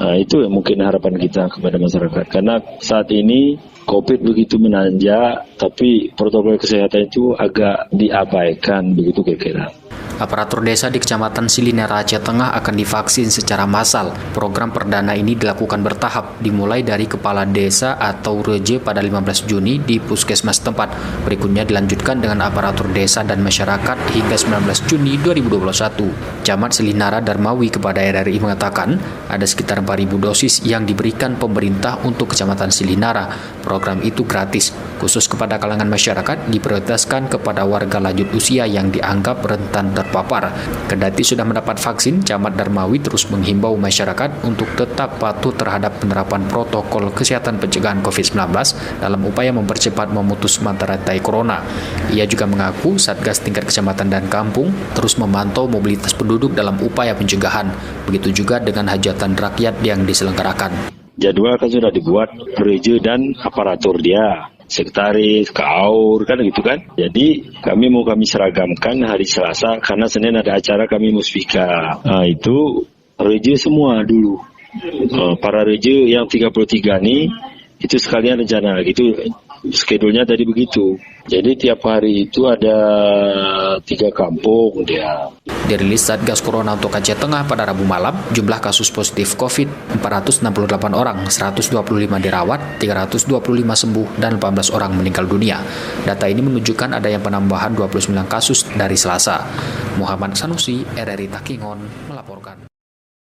Nah, itu yang mungkin harapan kita kepada masyarakat. Karena saat ini COVID begitu menanjak, tapi protokol kesehatan itu agak diabaikan, begitu kira-kira. Aparatur desa di Kecamatan Silinera, Aceh Tengah akan divaksin secara massal. Program perdana ini dilakukan bertahap, dimulai dari kepala desa atau RJ pada 15 Juni di puskesmas tempat. Berikutnya dilanjutkan dengan aparatur desa dan masyarakat hingga 19 Juni 2021. Camat Silinera Darmawi kepada RRI mengatakan, ada sekitar 4.000 dosis yang diberikan pemerintah untuk Kecamatan Silinera. Program itu gratis, khusus kepada kalangan masyarakat, diprioritaskan kepada warga lanjut usia yang dianggap rentan terpapar. Kendati sudah mendapat vaksin, Camat Darmawi terus menghimbau masyarakat untuk tetap patuh terhadap penerapan protokol kesehatan pencegahan COVID-19 dalam upaya mempercepat memutus mata rantai corona. Ia juga mengaku Satgas tingkat kecamatan dan kampung terus memantau mobilitas penduduk dalam upaya pencegahan. Begitu juga dengan hajatan rakyat yang diselenggarakan. Jadwal kan sudah dibuat RJ dan aparatur dia, sekretaris, kaur, kan gitu kan. Jadi kami seragamkan hari Selasa, karena Senin ada acara kami muspika. Nah, itu RJ semua dulu. Para RJ yang 33 nih, itu sekalian rencana gitu. Skedulnya tadi begitu. Jadi tiap hari itu ada 3 kampung dia. Dirilis Satgas Corona untuk Aceh Tengah pada Rabu malam, jumlah kasus positif COVID 468 orang, 125 dirawat, 325 sembuh, dan 18 orang meninggal dunia. Data ini menunjukkan adanya penambahan 29 kasus dari Selasa. Muhammad Sanusi, RRI Takingon, melaporkan.